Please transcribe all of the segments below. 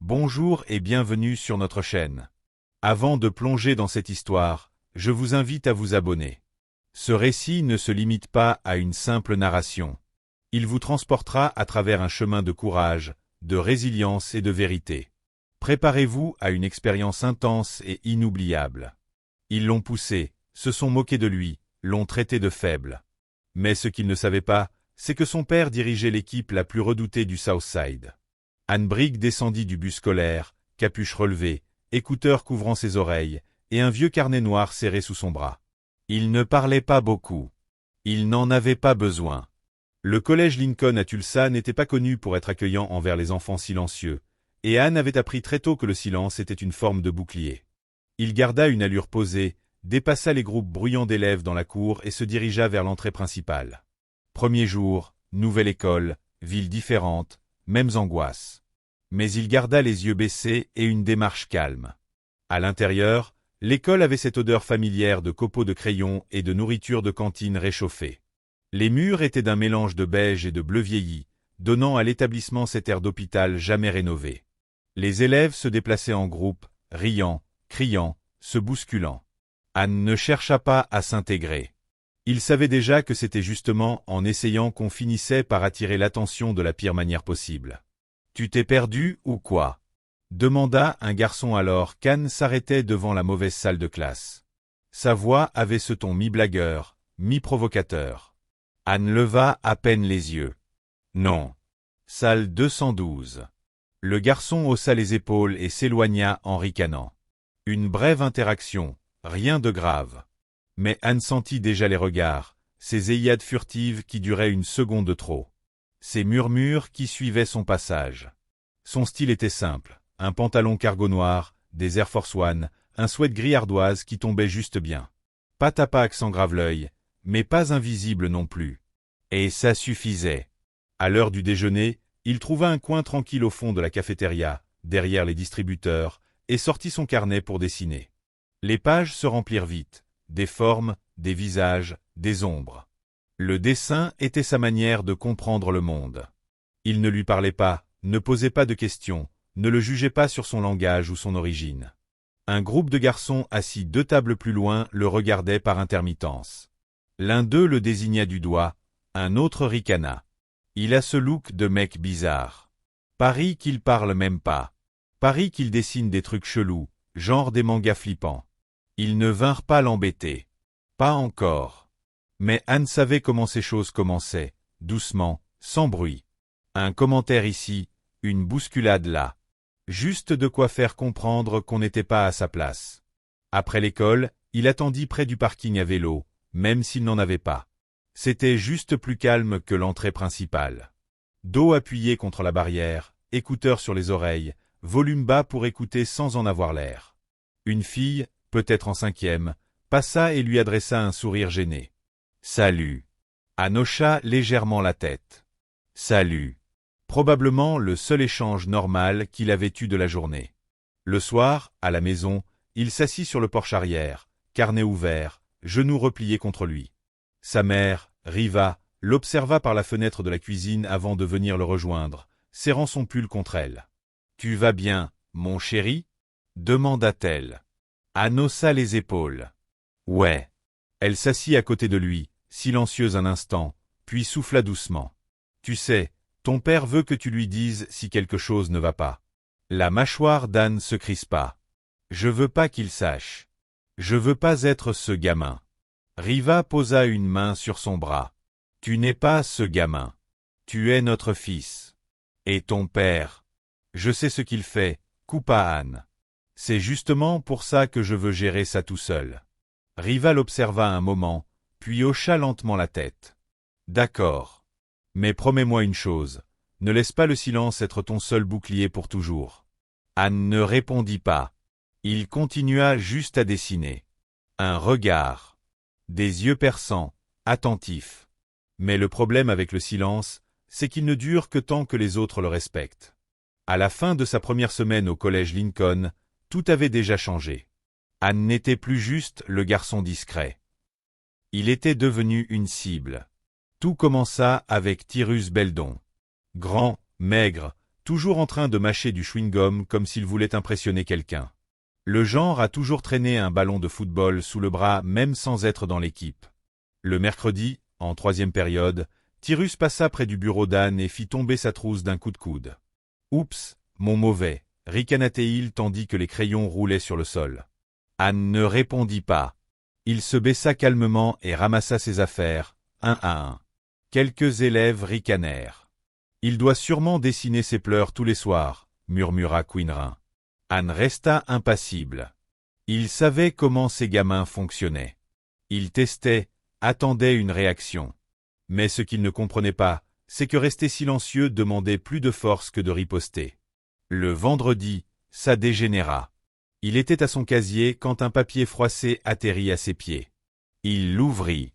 Bonjour et bienvenue sur notre chaîne. Avant de plonger dans cette histoire, je vous invite à vous abonner. Ce récit ne se limite pas à une simple narration. Il vous transportera à travers un chemin de courage, de résilience et de vérité. Préparez-vous à une expérience intense et inoubliable. Ils l'ont poussé, se sont moqués de lui, l'ont traité de faible. Mais ce qu'il ne savait pas, c'est que son père dirigeait l'équipe la plus redoutée du Southside. Anne Brigg descendit du bus scolaire, capuche relevée, écouteurs couvrant ses oreilles, et un vieux carnet noir serré sous son bras. Il ne parlait pas beaucoup. Il n'en avait pas besoin. Le collège Lincoln à Tulsa n'était pas connu pour être accueillant envers les enfants silencieux, et Anne avait appris très tôt que le silence était une forme de bouclier. Il garda une allure posée, dépassa les groupes bruyants d'élèves dans la cour et se dirigea vers l'entrée principale. Premier jour, nouvelle école, ville différente, mêmes angoisses. Mais il garda les yeux baissés et une démarche calme. À l'intérieur, l'école avait cette odeur familière de copeaux de crayon et de nourriture de cantine réchauffée. Les murs étaient d'un mélange de beige et de bleu vieilli, donnant à l'établissement cet air d'hôpital jamais rénové. Les élèves se déplaçaient en groupe, riant, criant, se bousculant. Anne ne chercha pas à s'intégrer. Il savait déjà que c'était justement en essayant qu'on finissait par attirer l'attention de la pire manière possible. « Tu t'es perdu ou quoi ?» demanda un garçon alors qu'Anne s'arrêtait devant la mauvaise salle de classe. Sa voix avait ce ton mi-blagueur, mi-provocateur. Anne leva à peine les yeux. « Non. Salle 212. » Le garçon haussa les épaules et s'éloigna en ricanant. Une brève interaction, rien de grave. Mais Anne sentit déjà les regards, ces œillades furtives qui duraient une seconde de trop. Ces murmures qui suivaient son passage. Son style était simple, un pantalon cargo noir, des Air Force One, un sweat gris ardoise qui tombait juste bien. Pas tapac sans grave l'œil, mais pas invisible non plus. Et ça suffisait. À l'heure du déjeuner, il trouva un coin tranquille au fond de la cafétéria, derrière les distributeurs, et sortit son carnet pour dessiner. Les pages se remplirent vite, des formes, des visages, des ombres. Le dessin était sa manière de comprendre le monde. Il ne lui parlait pas, ne posait pas de questions, ne le jugeait pas sur son langage ou son origine. Un groupe de garçons assis 2 tables plus loin le regardait par intermittence. L'un d'eux le désigna du doigt, un autre ricana. Il a ce look de mec bizarre. Parie qu'il parle même pas. Parie qu'il dessine des trucs chelous, genre des mangas flippants. Ils ne vinrent pas l'embêter. Pas encore. Mais Anne savait comment ces choses commençaient, doucement, sans bruit. Un commentaire ici, une bousculade là. Juste de quoi faire comprendre qu'on n'était pas à sa place. Après l'école, il attendit près du parking à vélo, même s'il n'en avait pas. C'était juste plus calme que l'entrée principale. Dos appuyé contre la barrière, écouteurs sur les oreilles, volume bas pour écouter sans en avoir l'air. Une fille, peut-être en 5e, passa et lui adressa un sourire gêné. « Salut !» Anne hocha légèrement la tête. « Salut !» Probablement le seul échange normal qu'il avait eu de la journée. Le soir, à la maison, il s'assit sur le porche arrière, carnet ouvert, genoux repliés contre lui. Sa mère, Riva, l'observa par la fenêtre de la cuisine avant de venir le rejoindre, serrant son pull contre elle. « Tu vas bien, mon chéri ?» demanda-t-elle. Anne haussa les épaules. « Ouais. » Elle s'assit à côté de lui, silencieuse un instant, puis souffla doucement. « Tu sais, ton père veut que tu lui dises si quelque chose ne va pas. » La mâchoire d'Anne se crispa. « Je veux pas qu'il sache. Je veux pas être ce gamin. » Riva posa une main sur son bras. « Tu n'es pas ce gamin. Tu es notre fils. Et ton père. Je sais ce qu'il fait, » coupa Anne. « C'est justement pour ça que je veux gérer ça tout seul. » Riva l'observa un moment, puis hocha lentement la tête. « D'accord. Mais promets-moi une chose, ne laisse pas le silence être ton seul bouclier pour toujours. » Anne ne répondit pas. Il continua juste à dessiner. Un regard. Des yeux perçants, attentifs. Mais le problème avec le silence, c'est qu'il ne dure que tant que les autres le respectent. À la fin de sa première semaine au collège Lincoln, tout avait déjà changé. Anne n'était plus juste le garçon discret. Il était devenu une cible. Tout commença avec Tyrus Beldon. Grand, maigre, toujours en train de mâcher du chewing-gum comme s'il voulait impressionner quelqu'un. Le genre a toujours traîné un ballon de football sous le bras même sans être dans l'équipe. Le mercredi, en 3e période, Tyrus passa près du bureau d'Anne et fit tomber sa trousse d'un coup de coude. « Oups, mon mauvais » ricana-t-il tandis que les crayons roulaient sur le sol. Anne ne répondit pas. Il se baissa calmement et ramassa ses affaires, un à un. Quelques élèves ricanèrent. « Il doit sûrement dessiner ses pleurs tous les soirs » murmura Queenrin. Anne resta impassible. Il savait comment ces gamins fonctionnaient. Il testait, attendait une réaction. Mais ce qu'il ne comprenait pas, c'est que rester silencieux demandait plus de force que de riposter. Le vendredi, ça dégénéra. Il était à son casier quand un papier froissé atterrit à ses pieds. Il l'ouvrit.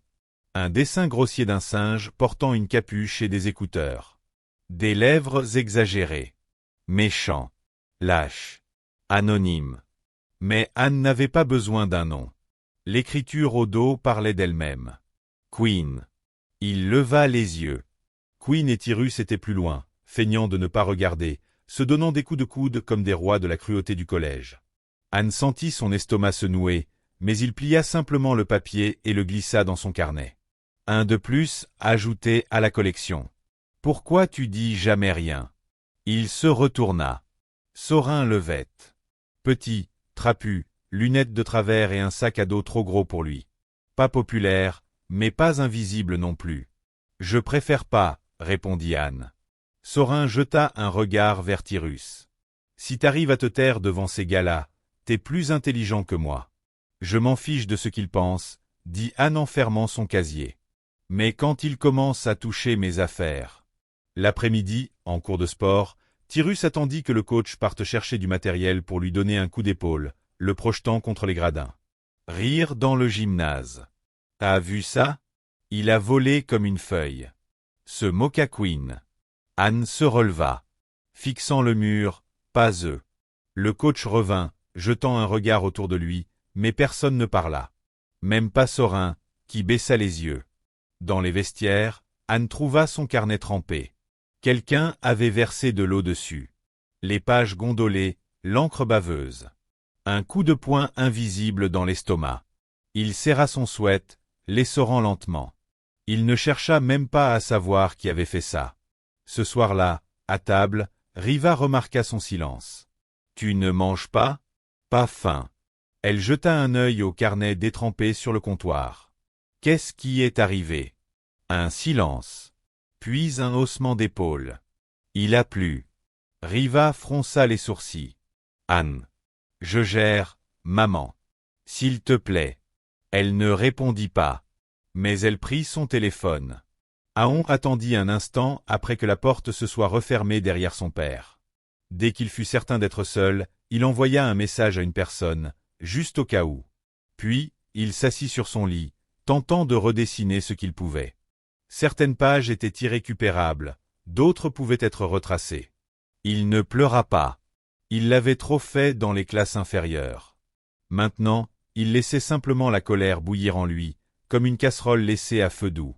Un dessin grossier d'un singe portant une capuche et des écouteurs. Des lèvres exagérées. Méchant. Lâche. Anonyme. Mais Anne n'avait pas besoin d'un nom. L'écriture au dos parlait d'elle-même. Queen. Il leva les yeux. Queen et Tyrus étaient plus loin, feignant de ne pas regarder, se donnant des coups de coude comme des rois de la cruauté du collège. Anne sentit son estomac se nouer, mais il plia simplement le papier et le glissa dans son carnet. Un de plus, ajouté à la collection. « Pourquoi tu dis jamais rien ?» Il se retourna. Sorin Levette. Petit, trapu, lunettes de travers et un sac à dos trop gros pour lui. Pas populaire, mais pas invisible non plus. « Je préfère pas, » répondit Anne. Sorin jeta un regard vers Tyrus. « Si t'arrives à te taire devant ces gars-là, t'es plus intelligent que moi. »« Je m'en fiche de ce qu'ils pensent, » dit Anne en fermant son casier. « Mais quand ils commencent à toucher mes affaires... » L'après-midi, en cours de sport, Tyrus attendit que le coach parte chercher du matériel pour lui donner un coup d'épaule, le projetant contre les gradins. Rire dans le gymnase. « T'as vu ça? Il a volé comme une feuille. » Se moqua Queen. Anne se releva. Fixant le mur, pas eux. Le coach revint, jetant un regard autour de lui, mais personne ne parla. Même pas Sorin, qui baissa les yeux. Dans les vestiaires, Anne trouva son carnet trempé. Quelqu'un avait versé de l'eau dessus. Les pages gondolées, l'encre baveuse. Un coup de poing invisible dans l'estomac. Il serra son sweat, l'essorant lentement. Il ne chercha même pas à savoir qui avait fait ça. Ce soir-là, à table, Riva remarqua son silence. « Tu ne manges pas ? Pas faim. » Elle jeta un œil au carnet détrempé sur le comptoir. « Qu'est-ce qui est arrivé ?» Un silence. Puis un haussement d'épaules. « Il a plu. » Riva fronça les sourcils. « Anne. »« Je gère, maman. »« S'il te plaît. » Elle ne répondit pas. Mais elle prit son téléphone. Aon attendit un instant après que la porte se soit refermée derrière son père. Dès qu'il fut certain d'être seul, il envoya un message à une personne, juste au cas où. Puis, il s'assit sur son lit, tentant de redessiner ce qu'il pouvait. Certaines pages étaient irrécupérables, d'autres pouvaient être retracées. Il ne pleura pas. Il l'avait trop fait dans les classes inférieures. Maintenant, il laissait simplement la colère bouillir en lui, comme une casserole laissée à feu doux.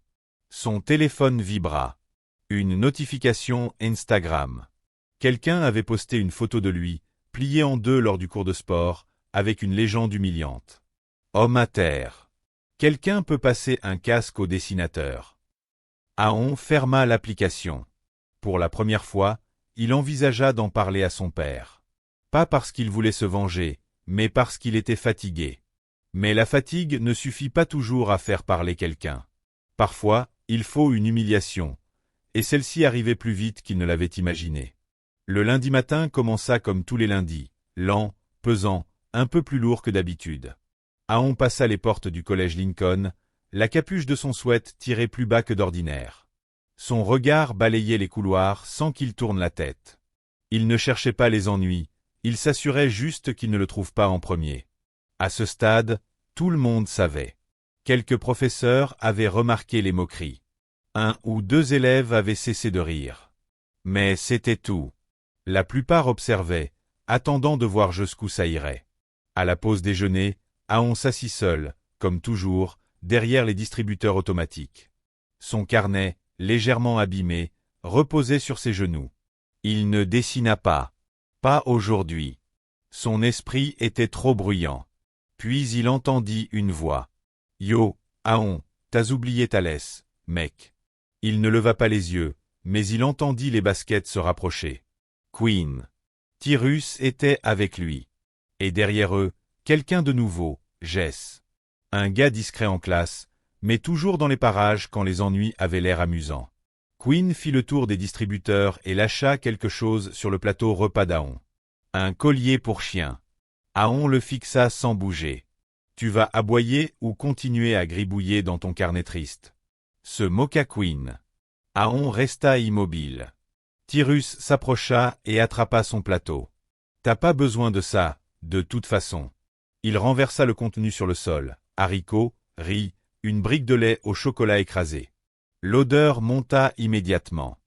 Son téléphone vibra. Une notification Instagram. Quelqu'un avait posté une photo de lui, plié en deux lors du cours de sport, avec une légende humiliante. Homme à terre. Quelqu'un peut passer un casque au dessinateur. Aon ferma l'application. Pour la première fois, il envisagea d'en parler à son père. Pas parce qu'il voulait se venger, mais parce qu'il était fatigué. Mais la fatigue ne suffit pas toujours à faire parler quelqu'un. Parfois, il faut une humiliation, et celle-ci arrivait plus vite qu'il ne l'avait imaginé. Le lundi matin commença comme tous les lundis, lent, pesant, un peu plus lourd que d'habitude. Aon passa les portes du collège Lincoln, la capuche de son sweat tirée plus bas que d'ordinaire. Son regard balayait les couloirs sans qu'il tourne la tête. Il ne cherchait pas les ennuis, il s'assurait juste qu'il ne le trouve pas en premier. À ce stade, tout le monde savait. Quelques professeurs avaient remarqué les moqueries. Un ou deux élèves avaient cessé de rire. Mais c'était tout. La plupart observaient, attendant de voir jusqu'où ça irait. À la pause déjeuner, Aon s'assit seul, comme toujours, derrière les distributeurs automatiques. Son carnet, légèrement abîmé, reposait sur ses genoux. Il ne dessina pas. Pas aujourd'hui. Son esprit était trop bruyant. Puis il entendit une voix. Yo, Aon, t'as oublié ta laisse, mec. Il ne leva pas les yeux, mais il entendit les baskets se rapprocher. Queen. Tyrus était avec lui. Et derrière eux, quelqu'un de nouveau, Jess. Un gars discret en classe, mais toujours dans les parages quand les ennuis avaient l'air amusants. Queen fit le tour des distributeurs et lâcha quelque chose sur le plateau repas d'Aon. Un collier pour chien. Aon le fixa sans bouger. Tu vas aboyer ou continuer à gribouiller dans ton carnet triste. Se moqua Queen. Aon resta immobile. Tyrus s'approcha et attrapa son plateau. T'as pas besoin de ça, de toute façon. Il renversa le contenu sur le sol. Haricots, riz, une brique de lait au chocolat écrasé. L'odeur monta immédiatement.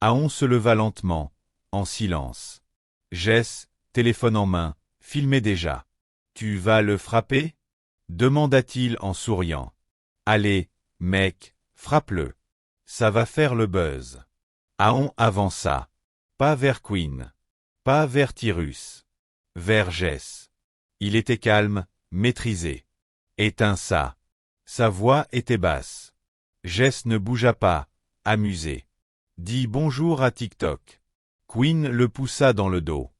Aon se leva lentement, en silence. Jess, téléphone en main, filmait déjà. Tu vas le frapper? Demanda-t-il en souriant. Allez, mec, frappe-le. Ça va faire le buzz. Aon avança. Pas vers Queen. Pas vers Tyrus. Vers Jess. Il était calme, maîtrisé. Éteins ça. Sa voix était basse. Jess ne bougea pas, amusé. Dis bonjour à TikTok. Queen le poussa dans le dos.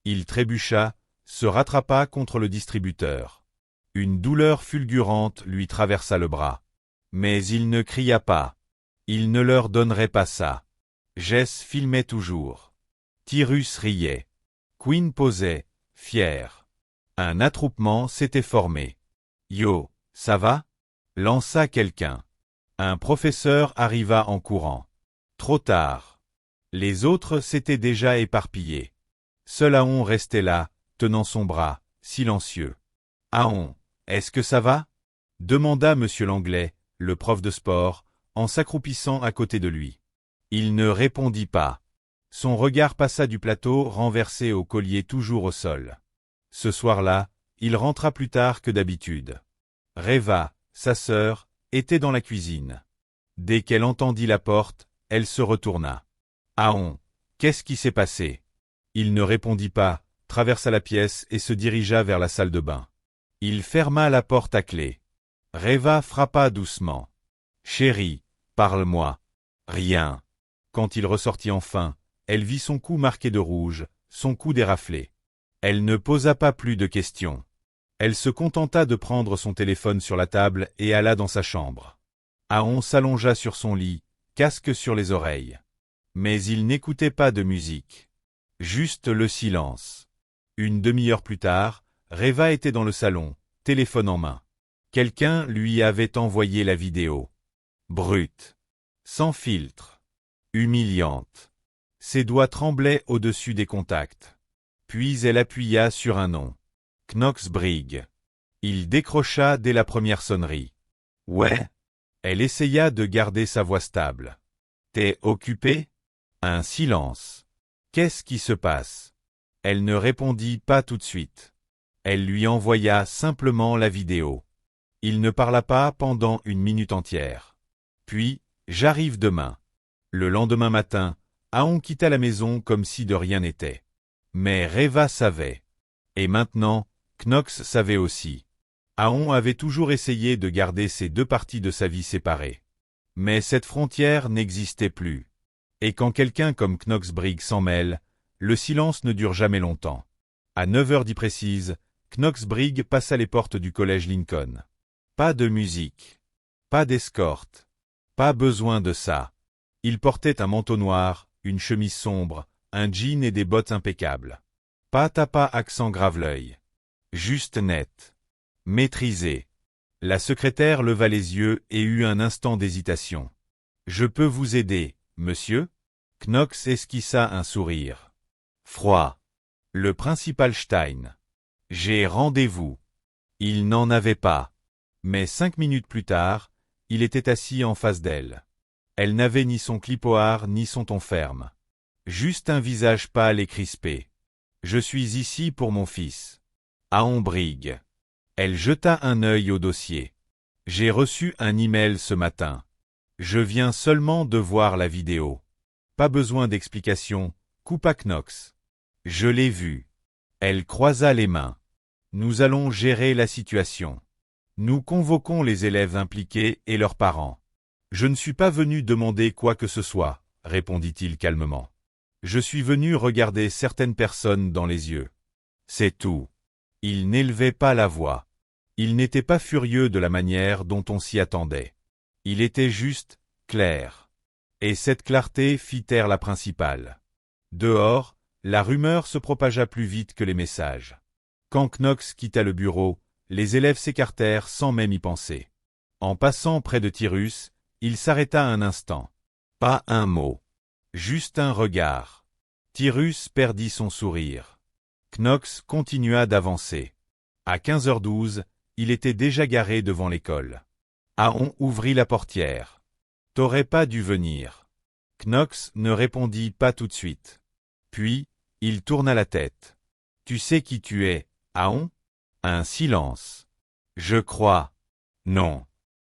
Il trébucha, se rattrapa contre le distributeur. Une douleur fulgurante lui traversa le bras. Mais il ne cria pas. Il ne leur donnerait pas ça. Jess filmait toujours. Tyrus riait. Queen posait, fier. Un attroupement s'était formé. Yo, ça va? Lança quelqu'un. Un professeur arriva en courant. Trop tard. Les autres s'étaient déjà éparpillés. Seul Aon restait là, tenant son bras, silencieux. Aon, est-ce que ça va? Demanda Monsieur Langlais, le prof de sport, en s'accroupissant à côté de lui. Il ne répondit pas. Son regard passa du plateau renversé au collier toujours au sol. Ce soir-là, il rentra plus tard que d'habitude. Reva, sa sœur, était dans la cuisine. Dès qu'elle entendit la porte, elle se retourna. Aon, qu'est-ce qui s'est passé? Il ne répondit pas, traversa la pièce et se dirigea vers la salle de bain. Il ferma la porte à clé. Reva frappa doucement. Chérie, parle-moi. Rien. Quand il ressortit enfin, elle vit son cou marqué de rouge, son cou déraflé. Elle ne posa pas plus de questions. Elle se contenta de prendre son téléphone sur la table et alla dans sa chambre. Aon s'allongea sur son lit, casque sur les oreilles. Mais il n'écoutait pas de musique. Juste le silence. Une demi-heure plus tard, Reva était dans le salon, téléphone en main. Quelqu'un lui avait envoyé la vidéo. Brute. Sans filtre. Humiliante. Ses doigts tremblaient au-dessus des contacts. Puis elle appuya sur un nom. Knox Brigg. Il décrocha dès la première sonnerie. Ouais. Elle essaya de garder sa voix stable. T'es occupé? Un silence. Qu'est-ce qui se passe? Elle ne répondit pas tout de suite. Elle lui envoya simplement la vidéo. Il ne parla pas pendant une minute entière. Puis, j'arrive demain. Le lendemain matin, Aon quitta la maison comme si de rien n'était. Mais Reva savait. Et maintenant, Knox savait aussi. Aon avait toujours essayé de garder ces deux parties de sa vie séparées. Mais cette frontière n'existait plus. Et quand quelqu'un comme Knox Brigg s'en mêle, le silence ne dure jamais longtemps. À 9h10 précise, Knox Brigg passa les portes du collège Lincoln. Pas de musique. Pas d'escorte. Pas besoin de ça. Il portait un manteau noir, une chemise sombre, un jean et des bottes impeccables. Pas tapa accent grave-l'œil. Juste net. Maîtrisé. La secrétaire leva les yeux et eut un instant d'hésitation. « Je peux vous aider, monsieur ?» Knox esquissa un sourire. Froid. Le principal Stein. « J'ai rendez-vous. » Il n'en avait pas. Mais 5 minutes plus tard, il était assis en face d'elle. Elle n'avait ni son clipoar ni son ton ferme. Juste un visage pâle et crispé. « Je suis ici pour mon fils. » Aon Brigg. Elle jeta un œil au dossier. « J'ai reçu un email ce matin. Je viens seulement de voir la vidéo. Pas besoin d'explication, coupa Knox. Je l'ai vue. Elle croisa les mains. Nous allons gérer la situation. Nous convoquons les élèves impliqués et leurs parents. Je ne suis pas venu demander quoi que ce soit, répondit-il calmement. Je suis venu regarder certaines personnes dans les yeux. C'est tout. Il n'élevait pas la voix. Il n'était pas furieux de la manière dont on s'y attendait. Il était juste, clair. Et cette clarté fit taire la principale. Dehors, la rumeur se propagea plus vite que les messages. Quand Knox quitta le bureau, les élèves s'écartèrent sans même y penser. En passant près de Tyrus, il s'arrêta un instant. Pas un mot. Juste un regard. Tyrus perdit son sourire. Knox continua d'avancer. À 15h12, il était déjà garé devant l'école. Ahon ouvrit la portière. « T'aurais pas dû venir. » Knox ne répondit pas tout de suite. Puis, il tourna la tête. « Tu sais qui tu es, Ahon ?» Un silence. « Je crois. »« Non.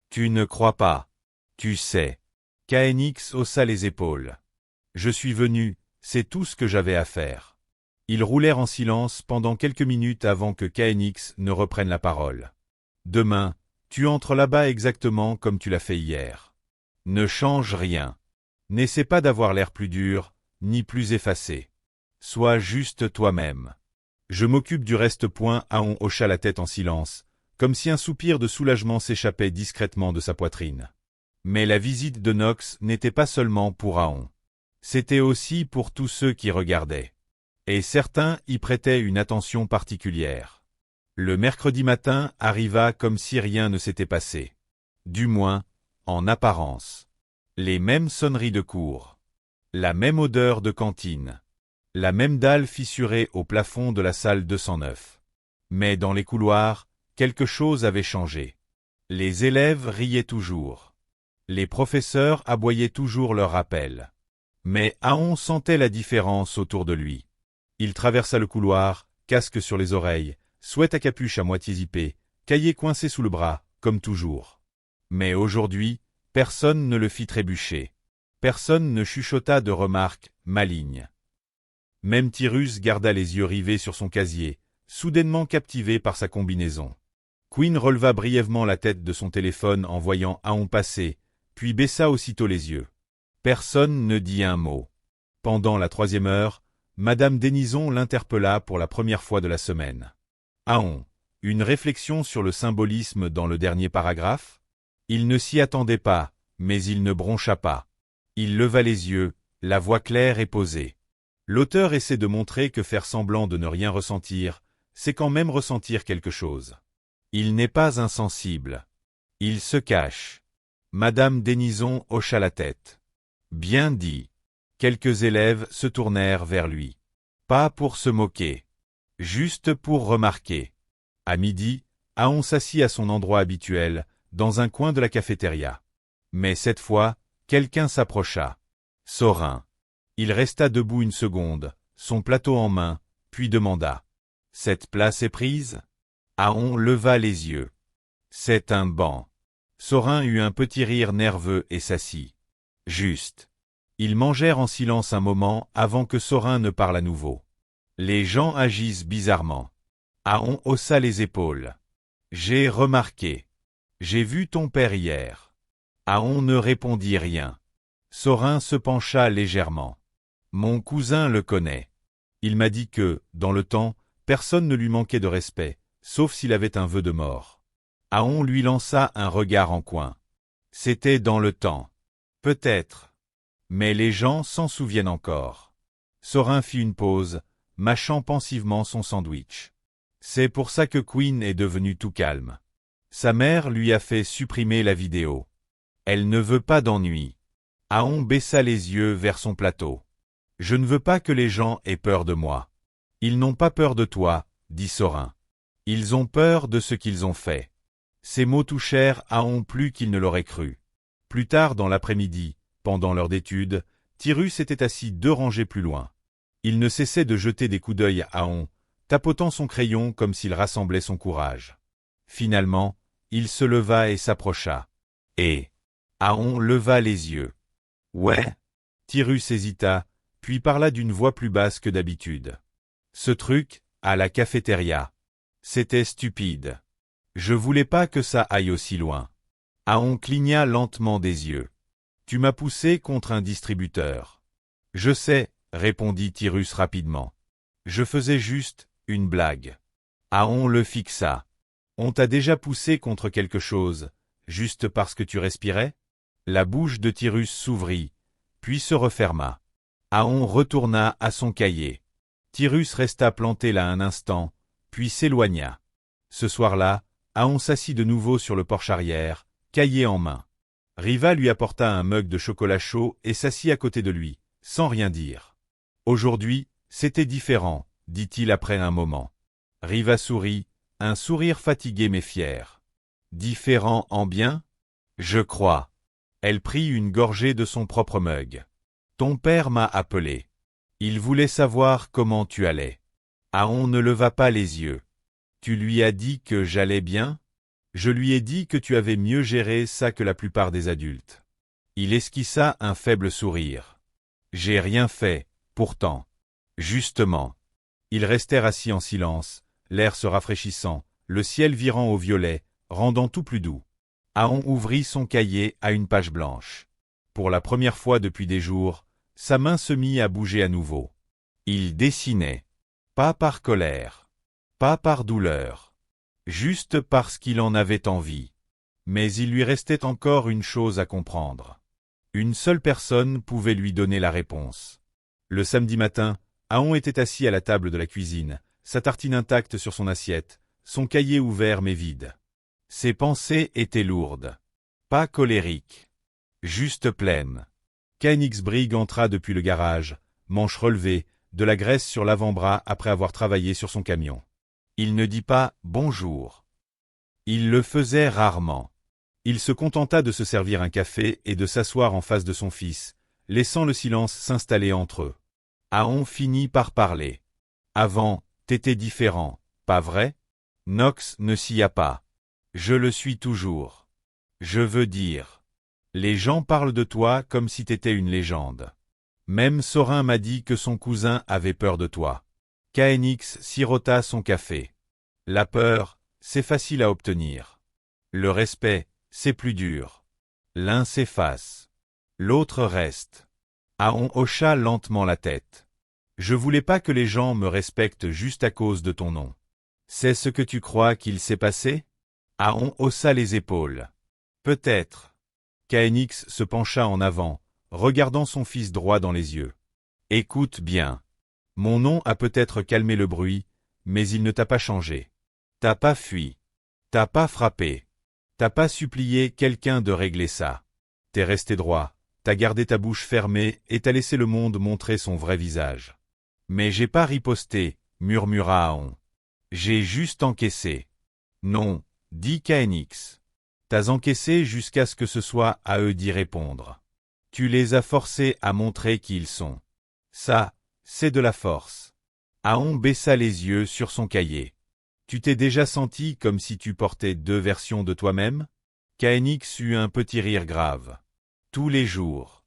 Tu ne crois pas. Tu sais. » KNX haussa les épaules. « Je suis venu, c'est tout ce que j'avais à faire. » Ils roulèrent en silence pendant quelques minutes avant que KNX ne reprenne la parole. « Demain, tu entres là-bas exactement comme tu l'as fait hier. Ne change rien. N'essaie pas d'avoir l'air plus dur, ni plus effacé. Sois juste toi-même. Je m'occupe du reste. » Ahon hocha la tête en silence, comme si un soupir de soulagement s'échappait discrètement de sa poitrine. Mais la visite de Knox n'était pas seulement pour Ahon. C'était aussi pour tous ceux qui regardaient. Et certains y prêtaient une attention particulière. Le mercredi matin arriva comme si rien ne s'était passé. Du moins, en apparence. Les mêmes sonneries de cours. La même odeur de cantine. La même dalle fissurée au plafond de la salle 209. Mais dans les couloirs, quelque chose avait changé. Les élèves riaient toujours. Les professeurs aboyaient toujours leur rappel. Mais Ahon sentait la différence autour de lui. Il traversa le couloir, casque sur les oreilles, sweat à capuche à moitié zippé, cahier coincé sous le bras, comme toujours. Mais aujourd'hui, personne ne le fit trébucher. Personne ne chuchota de remarques malignes. Même Tyrus garda les yeux rivés sur son casier, soudainement captivé par sa combinaison. Quinn releva brièvement la tête de son téléphone en voyant Ahon passer, puis baissa aussitôt les yeux. Personne ne dit un mot. Pendant la 3e heure, Madame Denison l'interpella pour la première fois de la semaine. Ahon, une réflexion sur le symbolisme dans le dernier paragraphe? Il ne s'y attendait pas, mais il ne broncha pas. Il leva les yeux, la voix claire et posée. L'auteur essaie de montrer que faire semblant de ne rien ressentir, c'est quand même ressentir quelque chose. Il n'est pas insensible. Il se cache. Madame Denison hocha la tête. Bien dit. Quelques élèves se tournèrent vers lui. Pas pour se moquer. Juste pour remarquer. À midi, Ahon s'assit à son endroit habituel, dans un coin de la cafétéria. Mais cette fois, quelqu'un s'approcha. Sorin. Il resta debout une seconde, son plateau en main, puis demanda. « Cette place est prise ?» Ahon leva les yeux. « C'est un banc. » Sorin eut un petit rire nerveux et s'assit. « Juste. » Ils mangèrent en silence un moment avant que Sorin ne parle à nouveau. Les gens agissent bizarrement. Ahon haussa les épaules. J'ai remarqué. J'ai vu ton père hier. Ahon ne répondit rien. Sorin se pencha légèrement. Mon cousin le connaît. Il m'a dit que, dans le temps, personne ne lui manquait de respect, sauf s'il avait un vœu de mort. Ahon lui lança un regard en coin. C'était dans le temps. Peut-être. Mais les gens s'en souviennent encore. Sorin fit une pause, mâchant pensivement son sandwich. C'est pour ça que Quinn est devenu tout calme. Sa mère lui a fait supprimer la vidéo. Elle ne veut pas d'ennui. Ahon baissa les yeux vers son plateau. Je ne veux pas que les gens aient peur de moi. Ils n'ont pas peur de toi, dit Sorin. Ils ont peur de ce qu'ils ont fait. Ces mots touchèrent Ahon plus qu'il ne l'aurait cru. Plus tard dans l'après-midi, pendant l'heure d'étude, Tyrus était assis 2 rangées plus loin. Il ne cessait de jeter des coups d'œil à Ahon, tapotant son crayon comme s'il rassemblait son courage. Finalement, il se leva et s'approcha. Et Ahon leva les yeux. Ouais. Tyrus hésita, puis parla d'une voix plus basse que d'habitude. Ce truc, à la cafétéria. C'était stupide. Je voulais pas que ça aille aussi loin. Aon cligna lentement des yeux. Tu m'as poussé contre un distributeur. Je sais, répondit Tyrus rapidement. Je faisais juste une blague. Aon le fixa. On t'a déjà poussé contre quelque chose, juste parce que tu respirais? La bouche de Tyrus s'ouvrit, puis se referma. Aon retourna à son cahier. Tyrus resta planté là un instant, puis s'éloigna. Ce soir-là, Aon s'assit de nouveau sur le porche arrière, cahier en main. Riva lui apporta un mug de chocolat chaud et s'assit à côté de lui, sans rien dire. Aujourd'hui, c'était différent, dit-il après un moment. Riva sourit, un sourire fatigué mais fier. Différent en bien? Je crois. Elle prit une gorgée de son propre mug. Ton père m'a appelé. Il voulait savoir comment tu allais. Aon ne leva pas les yeux. Tu lui as dit que j'allais bien? Je lui ai dit que tu avais mieux géré ça que la plupart des adultes. Il esquissa un faible sourire. J'ai rien fait, pourtant. Justement. Ils restèrent assis en silence, l'air se rafraîchissant, le ciel virant au violet, rendant tout plus doux. Aon ouvrit son cahier à une page blanche. Pour la première fois depuis des jours, sa main se mit à bouger à nouveau. Il dessinait. Pas par colère. Pas par douleur. Juste parce qu'il en avait envie. Mais il lui restait encore une chose à comprendre. Une seule personne pouvait lui donner la réponse. Le samedi matin, Aon était assis à la table de la cuisine, sa tartine intacte sur son assiette, son cahier ouvert mais vide. Ses pensées étaient lourdes. Pas colériques. Juste pleines. Caenix Brigg entra depuis le garage, manche relevée, de la graisse sur l'avant-bras après avoir travaillé sur son camion. Il ne dit pas « bonjour ». Il le faisait rarement. Il se contenta de se servir un café et de s'asseoir en face de son fils, laissant le silence s'installer entre eux. Aon finit par parler. « Avant, t'étais différent, pas vrai? Nox ne s'y a pas. Je le suis toujours. Je veux dire. Les gens parlent de toi comme si t'étais une légende. Même Sorin m'a dit que son cousin avait peur de toi. » Caenix sirota son café. La peur, c'est facile à obtenir. Le respect, c'est plus dur. L'un s'efface. L'autre reste. Aon hocha lentement la tête. Je voulais pas que les gens me respectent juste à cause de ton nom. C'est ce que tu crois qu'il s'est passé? Aon haussa les épaules. Peut-être. Caenix se pencha en avant, regardant son fils droit dans les yeux. Écoute bien. Mon nom a peut-être calmé le bruit, mais il ne t'a pas changé. T'as pas fui. T'as pas frappé. T'as pas supplié quelqu'un de régler ça. T'es resté droit, t'as gardé ta bouche fermée et t'as laissé le monde montrer son vrai visage. Mais j'ai pas riposté, murmura Aon. J'ai juste encaissé. Non, dit Caenix. T'as encaissé jusqu'à ce que ce soit à eux d'y répondre. Tu les as forcés à montrer qui ils sont. Ça, c'est de la force. Aon baissa les yeux sur son cahier. Tu t'es déjà senti comme si tu portais deux versions de toi-même? Caenix eut un petit rire grave. Tous les jours.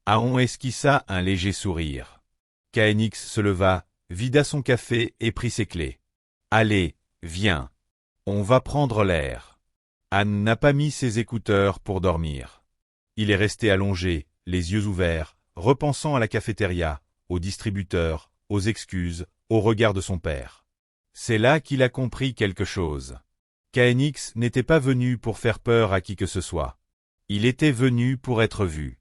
Aon esquissa un léger sourire. Caenix se leva, vida son café et prit ses clés. Allez, viens. On va prendre l'air. Anne n'a pas mis ses écouteurs pour dormir. Il est resté allongé, les yeux ouverts, repensant à la cafétéria, au distributeur, aux excuses, au regard de son père. C'est là qu'il a compris quelque chose. Caenix n'était pas venu pour faire peur à qui que ce soit. Il était venu pour être vu.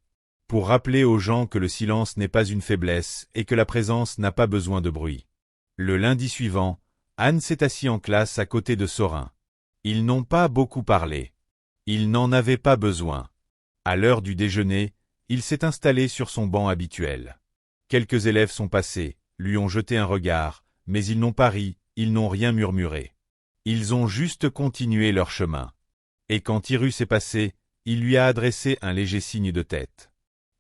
Pour rappeler aux gens que le silence n'est pas une faiblesse et que la présence n'a pas besoin de bruit. Le lundi suivant, Anne s'est assise en classe à côté de Sorin. Ils n'ont pas beaucoup parlé. Il n'en avait pas besoin. À l'heure du déjeuner, il s'est installé sur son banc habituel. Quelques élèves sont passés, lui ont jeté un regard, mais ils n'ont pas ri, ils n'ont rien murmuré. Ils ont juste continué leur chemin. Et quand Tyrus est passé, il lui a adressé un léger signe de tête.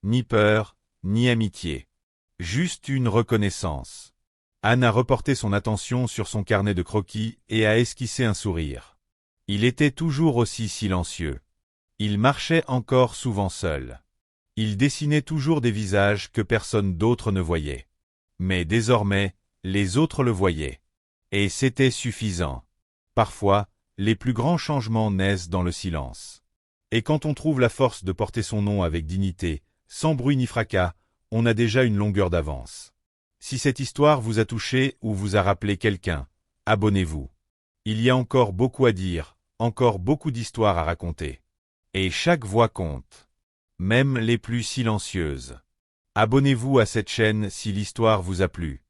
Ni peur, ni amitié. Juste une reconnaissance. Anne a reporté son attention sur son carnet de croquis et a esquissé un sourire. Il était toujours aussi silencieux. Il marchait encore souvent seul. Il dessinait toujours des visages que personne d'autre ne voyait. Mais désormais, les autres le voyaient. Et c'était suffisant. Parfois, les plus grands changements naissent dans le silence. Et quand on trouve la force de porter son nom avec dignité, sans bruit ni fracas, on a déjà une longueur d'avance. Si cette histoire vous a touché ou vous a rappelé quelqu'un, abonnez-vous. Il y a encore beaucoup à dire, encore beaucoup d'histoires à raconter. Et chaque voix compte. Même les plus silencieuses. Abonnez-vous à cette chaîne si l'histoire vous a plu.